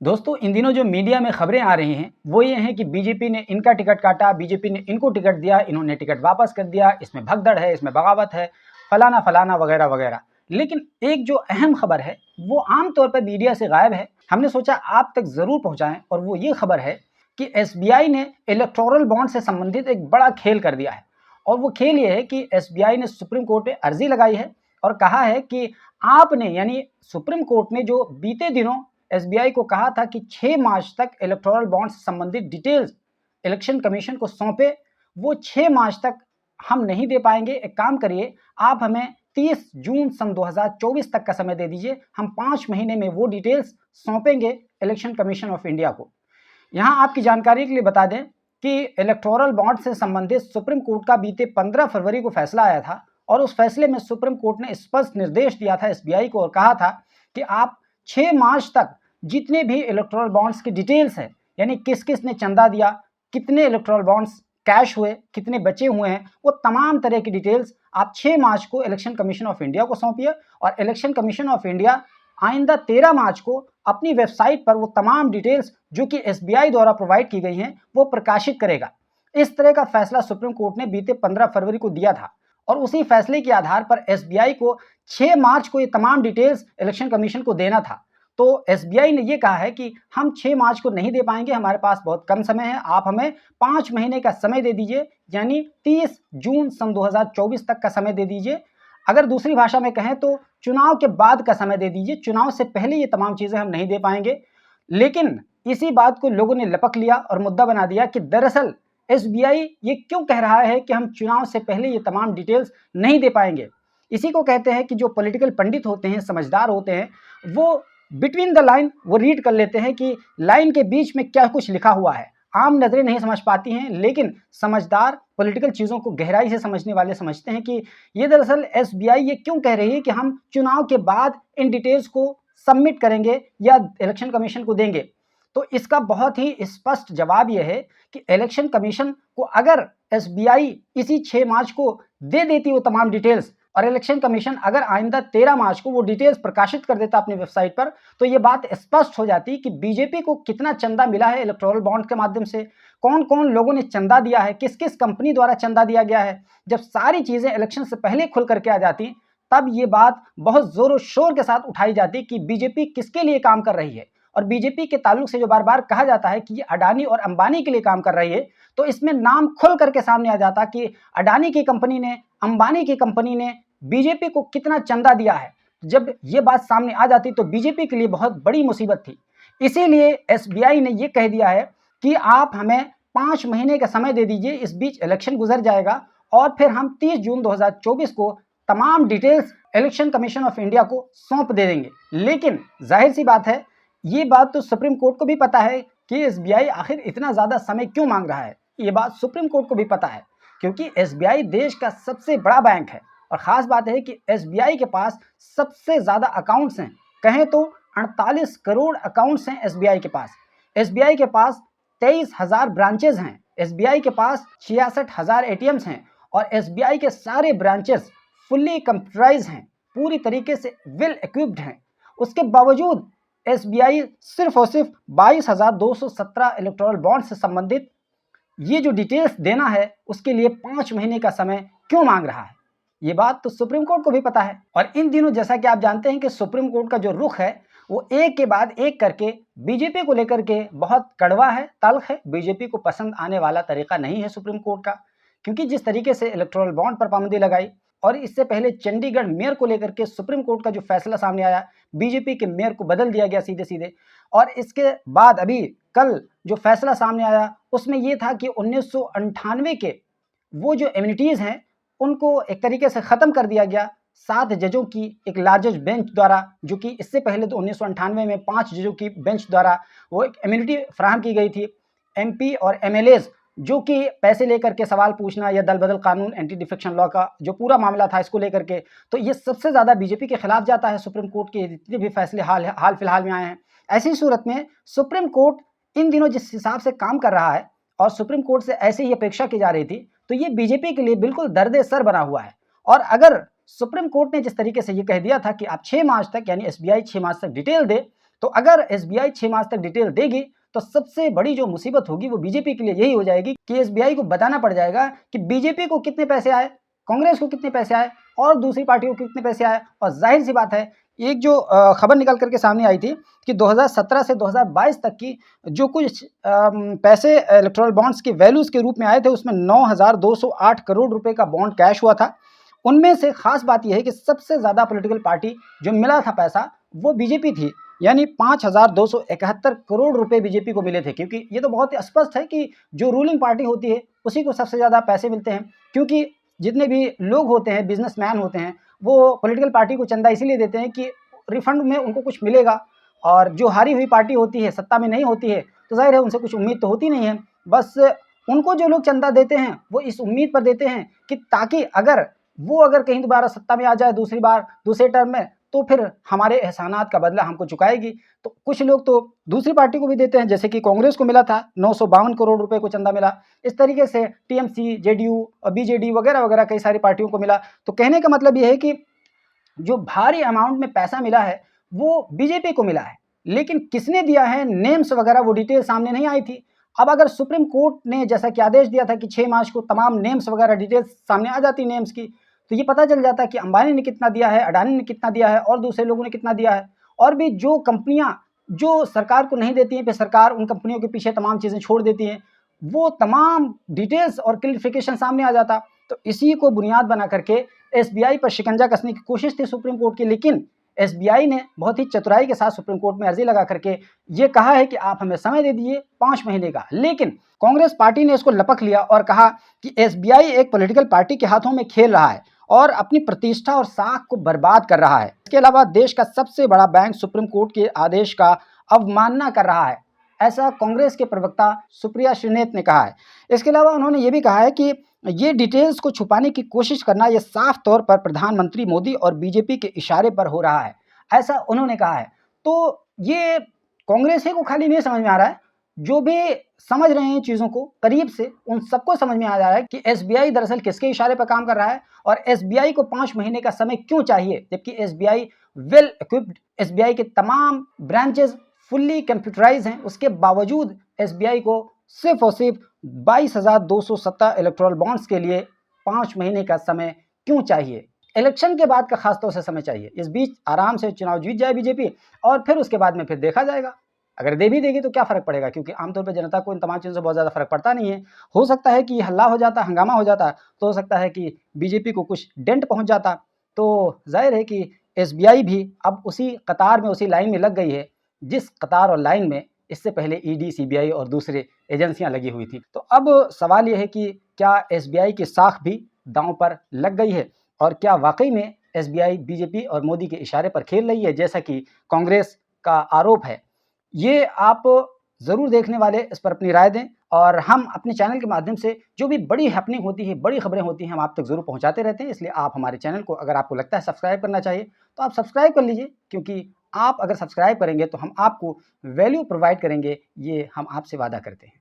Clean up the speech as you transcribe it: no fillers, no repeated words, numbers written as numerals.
दोस्तों इन दिनों जो मीडिया में खबरें आ रही हैं वो ये हैं कि बीजेपी ने इनका टिकट काटा, बीजेपी ने इनको टिकट दिया, इन्होंने टिकट वापस कर दिया, इसमें भगदड़ है, इसमें बगावत है, फलाना फलाना वगैरह वगैरह। लेकिन एक जो अहम खबर है वो आम तौर पर मीडिया से गायब है। हमने सोचा आप तक जरूर पहुंचाएं और वो ये खबर है कि एसबीआई ने इलेक्टोरल बॉन्ड से संबंधित एक बड़ा खेल कर दिया है। और वो खेल ये है कि एसबीआई ने सुप्रीम कोर्ट में अर्जी लगाई है और कहा है कि आपने यानी सुप्रीम कोर्ट ने जो बीते दिनों एसबीआई को कहा था कि 6 मार्च तक इलेक्टोरल बॉन्ड से संबंधित डिटेल्स इलेक्शन कमीशन को सौंपे, वो 6 मार्च तक हम नहीं दे पाएंगे। एक काम करिए, आप हमें 30 जून सन 2024 तक का समय दे दीजिए, हम 5 महीने में वो डिटेल्स सौंपेंगे इलेक्शन कमीशन ऑफ इंडिया को। यहां आपकी जानकारी के लिए बता दें कि इलेक्टोरल बॉन्ड से संबंधित सुप्रीम कोर्ट का बीते 15 फरवरी को फैसला आया था और उस फैसले में सुप्रीम कोर्ट ने स्पष्ट निर्देश दिया था एसबीआई को और कहा था कि आप 6 मार्च तक जितने भी इलेक्टोरल बॉन्ड्स की डिटेल्स है, यानी किस किस ने चंदा दिया, कितने इलेक्टोरल बॉन्ड्स कैश हुए, कितने बचे हुए हैं, वो तमाम तरह की डिटेल्स आप 6 मार्च को इलेक्शन कमीशन ऑफ इंडिया को सौंपिए और इलेक्शन कमीशन ऑफ इंडिया आइंदा 13 मार्च को अपनी वेबसाइट पर वो तमाम डिटेल्स जो कि एसबीआई द्वारा प्रोवाइड की गई हैं वो प्रकाशित करेगा। इस तरह का फैसला सुप्रीम कोर्ट ने बीते 15 फरवरी को दिया था और उसी फैसले के आधार पर एसबीआई को 6 मार्च को ये तमाम डिटेल्स इलेक्शन कमीशन को देना था। तो एसबीआई ने ये कहा है कि हम 6 मार्च को नहीं दे पाएंगे, हमारे पास बहुत कम समय है, आप हमें 5 महीने का समय दे दीजिए, यानी 30 जून सन 2024 तक का समय दे दीजिए। अगर दूसरी भाषा में कहें तो चुनाव के बाद का समय दे दीजिए, चुनाव से पहले ये तमाम चीजें हम नहीं दे पाएंगे। लेकिन इसी बात को लोगों ने लपक लिया और मुद्दा बना दिया कि दरअसल एसबीआई ये क्यों कह रहा है कि हम चुनाव से पहले ये तमाम डिटेल्स नहीं दे पाएंगे। इसी को कहते हैं कि जो पॉलिटिकल पंडित होते हैं, समझदार होते हैं, वो बिटवीन द लाइन वो रीड कर लेते हैं कि लाइन के बीच में क्या कुछ लिखा हुआ है। आम नजरें नहीं समझ पाती हैं, लेकिन समझदार पॉलिटिकल चीज़ों को गहराई से समझने वाले समझते हैं कि ये दरअसल एसबीआई ये क्यों कह रही है कि हम चुनाव के बाद इन डिटेल्स को सबमिट करेंगे या इलेक्शन कमीशन को देंगे। तो इसका बहुत ही स्पष्ट जवाब यह है कि इलेक्शन कमीशन को अगर एसबीआई इसी 6 मार्च को दे देती वो तमाम डिटेल्स और इलेक्शन कमीशन अगर आइंदा 13 मार्च को वो डिटेल्स प्रकाशित कर देता अपनी वेबसाइट पर, तो ये बात स्पष्ट हो जाती कि बीजेपी को कितना चंदा मिला है इलेक्टोरल बॉन्ड के माध्यम से, कौन कौन लोगों ने चंदा दिया है, किस किस कंपनी द्वारा चंदा दिया गया है। जब सारी चीजें इलेक्शन से पहले खुल करके आ जाती तब ये बात बहुत जोरों शोर के साथ उठाई जाती कि बीजेपी किसके लिए काम कर रही है। और बीजेपी के ताल्लुक से जो बार बार कहा जाता है कि ये अडानी और अंबानी के लिए काम कर रही है, तो इसमें नाम खुल करके सामने आ जाता कि अडानी की कंपनी ने, अंबानी की कंपनी ने बीजेपी को कितना चंदा दिया है। जब ये बात सामने आ जाती तो बीजेपी के लिए बहुत बड़ी मुसीबत थी। इसीलिए एसबीआई ने ये कह दिया है कि आप हमें 5 महीने का समय दे दीजिए, इस बीच इलेक्शन गुजर जाएगा और फिर हम 30 जून 2024 को तमाम details election commission of India को सौंप दे देंगे। लेकिन जाहिर सी बात है, ये बात तो सुप्रीम कोर्ट को भी पता है कि एसबीआई आखिर इतना ज़्यादा समय क्यों मांग रहा है। ये बात सुप्रीम कोर्ट को भी पता है क्योंकि एसबीआई देश का सबसे बड़ा बैंक है और ख़ास बात है कि एसबीआई के पास सबसे ज़्यादा अकाउंट्स हैं। कहें तो 48 करोड़ अकाउंट्स हैं एसबीआई के पास। एसबीआई के पास 23,000 ब्रांचेज हैं, एसबीआई के पास 66,000 एटीएम्स हैं और एसबीआई के सारे ब्रांचेस फुल्ली कंप्यूटराइज हैं, पूरी तरीके से वेल इक्विप्ड हैं। उसके बावजूद एसबीआई सिर्फ और सिर्फ 22,217 इलेक्टोरल बॉन्ड से संबंधित ये जो डिटेल्स देना है उसके लिए 5 महीने का समय क्यों मांग रहा है। ये बात तो सुप्रीम कोर्ट को भी पता है। और इन दिनों जैसा कि आप जानते हैं कि सुप्रीम कोर्ट का जो रुख है वो एक के बाद एक करके बीजेपी को लेकर के बहुत कड़वा है, तल्ख है। बीजेपी को पसंद आने वाला तरीका नहीं है सुप्रीम कोर्ट का, क्योंकि जिस तरीके से इलेक्टोरल बॉन्ड पर पाबंदी लगाई और इससे पहले चंडीगढ़ मेयर को लेकर के सुप्रीम कोर्ट का जो फैसला सामने आया, बीजेपी के मेयर को बदल दिया गया सीधे सीधे। और इसके बाद अभी कल जो फैसला सामने आया उसमें यह था कि 1998 के वो जो इम्यूनिटीज़ हैं उनको एक तरीके से ख़त्म कर दिया गया 7 जजों की एक लार्जेस्ट बेंच द्वारा, जो कि इससे पहले तो 1998 में 5 जजों की बेंच द्वारा वो एक इम्यूनिटी फराहम की गई थी। एमपी और एमएलएज जो कि पैसे लेकर के सवाल पूछना या दल बदल कानून, एंटी डिफेक्शन लॉ का जो पूरा मामला था इसको लेकर के, तो ये सबसे ज़्यादा बीजेपी के खिलाफ जाता है। सुप्रीम कोर्ट के जितने भी फैसले हाल फिलहाल में आए हैं, ऐसी सूरत में सुप्रीम कोर्ट इन दिनों जिस हिसाब से काम कर रहा है और सुप्रीम कोर्ट से ऐसे ही अपेक्षा की जा रही थी, तो ये बीजेपी के लिए बिल्कुल दर्द सर बना हुआ है। और अगर सुप्रीम कोर्ट ने जिस तरीके से ये कह दिया था कि आप 6 मार्च तक, यानी एसबीआई 6 मार्च तक डिटेल दे, तो अगर एसबीआई 6 मास तक डिटेल देगी तो सबसे बड़ी जो मुसीबत होगी वो बीजेपी के लिए यही हो जाएगी कि एसबीआई को बताना पड़ जाएगा कि बीजेपी को कितने पैसे आए, कांग्रेस को कितने पैसे आए और दूसरी पार्टियों को कितने पैसे आए। और जाहिर सी बात है, एक जो खबर निकल करके सामने आई थी कि 2017 से 2022 तक की जो कुछ पैसे इलेक्टोरल बॉन्ड्स के वैल्यूज के रूप में आए थे, उसमें 9,208 करोड़ रुपए का बॉन्ड कैश हुआ था। उनमें से खास बात यह है कि सबसे ज़्यादा पॉलिटिकल पार्टी जो मिला था पैसा वो बीजेपी थी, यानी 5,271 करोड़ रुपए बीजेपी को मिले थे। क्योंकि ये तो बहुत ही स्पष्ट है कि जो रूलिंग पार्टी होती है उसी को सबसे ज़्यादा पैसे मिलते हैं, क्योंकि जितने भी लोग होते हैं, बिजनेसमैन होते हैं, वो पॉलिटिकल पार्टी को चंदा इसीलिए देते हैं कि रिफंड में उनको कुछ मिलेगा। और जो हारी हुई पार्टी होती है, सत्ता में नहीं होती है, तो जाहिर है उनसे कुछ उम्मीद तो होती नहीं है। बस उनको जो लोग चंदा देते हैं वो इस उम्मीद पर देते हैं कि ताकि अगर कहीं दोबारा सत्ता में आ जाए दूसरी बार, दूसरे टर्म में, तो फिर हमारे एहसानात का बदला हमको चुकाएगी। तो कुछ लोग तो दूसरी पार्टी को भी देते हैं, जैसे कि कांग्रेस को मिला था 952 करोड़ रुपए को चंदा मिला। इस तरीके से टीएमसी, जेडीयू और बीजेडी वगैरह वगैरह कई सारी पार्टियों को मिला। तो कहने का मतलब ये है कि जो भारी अमाउंट में पैसा मिला है वो बीजेपी को मिला है, लेकिन किसने दिया है, नेम्स वगैरह वो डिटेल सामने नहीं आई थी। अब अगर सुप्रीम कोर्ट ने जैसा कि आदेश दिया था कि 6 मार्च को तमाम नेम्स वगैरह डिटेल्स सामने आ जाती नेम्स की, तो ये पता चल जाता कि अंबानी ने कितना दिया है, अडानी ने कितना दिया है और दूसरे लोगों ने कितना दिया है। और भी जो कंपनियां जो सरकार को नहीं देती हैं, फिर सरकार उन कंपनियों के पीछे तमाम चीज़ें छोड़ देती हैं, वो तमाम डिटेल्स और क्लियरिफिकेशन सामने आ जाता। तो इसी को बुनियाद बना करके एसबीआई पर शिकंजा कसने की कोशिश थी सुप्रीम कोर्ट की, लेकिन एसबीआई ने बहुत ही चतुराई के साथ सुप्रीम कोर्ट में अर्जी लगा करके ये कहा है कि आप हमें समय दे दीजिए 5 महीने का। लेकिन कांग्रेस पार्टी ने इसको लपक लिया और कहा कि एसबीआई एक पॉलिटिकल पार्टी के हाथों में खेल रहा है और अपनी प्रतिष्ठा और साख को बर्बाद कर रहा है। इसके अलावा देश का सबसे बड़ा बैंक सुप्रीम कोर्ट के आदेश का अवमानना कर रहा है, ऐसा कांग्रेस के प्रवक्ता सुप्रिया श्रीनेत ने कहा है। इसके अलावा उन्होंने ये भी कहा है कि ये डिटेल्स को छुपाने की कोशिश करना ये साफ तौर पर प्रधानमंत्री मोदी और बीजेपी के इशारे पर हो रहा है, ऐसा उन्होंने कहा है। तो ये कांग्रेस ही को खाली नहीं समझ में आ रहा है, जो भी समझ रहे हैं चीज़ों को करीब से, उन सबको समझ में आ जा रहा है कि एसबीआई दरअसल किसके इशारे पर काम कर रहा है और एसबीआई को 5 महीने का समय क्यों चाहिए, जबकि एसबीआई वेल इक्विप्ड, एसबीआई के तमाम ब्रांचेस फुल्ली कंप्यूटराइज हैं, उसके बावजूद एसबीआई को सिर्फ और सिर्फ 22,270 इलेक्टोरल बॉन्ड्स के लिए 5 महीने का समय क्यों चाहिए। इलेक्शन के बाद का खासतौर से समय चाहिए। इस बीच आराम से चुनाव जीत जाए बीजेपी और फिर उसके बाद में फिर देखा जाएगा। अगर दे भी देगी तो क्या फ़र्क पड़ेगा, क्योंकि आमतौर पर जनता को इन तमाम चीज़ों से बहुत ज़्यादा फ़र्क पड़ता नहीं है। हो सकता है कि हल्ला हो जाता, हंगामा हो जाता, तो हो सकता है कि बीजेपी को कुछ डेंट पहुँच जाता। तो ज़ाहिर है कि एसबीआई भी अब उसी कतार में, उसी लाइन में लग गई है जिस कतार और लाइन में इससे पहले ईडी, सीबीआई और दूसरे एजेंसियां लगी हुई थी। तो अब सवाल यह है कि क्या एसबीआई की साख भी दांव पर लग गई है और क्या वाकई में एसबीआई बीजेपी और मोदी के इशारे पर खेल रही है, जैसा कि कांग्रेस का आरोप है। ये आप ज़रूर देखने वाले इस पर अपनी राय दें और हम अपने चैनल के माध्यम से जो भी बड़ी हैपनिंग होती है, बड़ी खबरें होती हैं, हम आप तक ज़रूर पहुंचाते रहते हैं। इसलिए आप हमारे चैनल को, अगर आपको लगता है सब्सक्राइब करना चाहिए, तो आप सब्सक्राइब कर लीजिए, क्योंकि आप अगर सब्सक्राइब करेंगे तो हम आपको वैल्यू प्रोवाइड करेंगे, ये हम आपसे वादा करते हैं।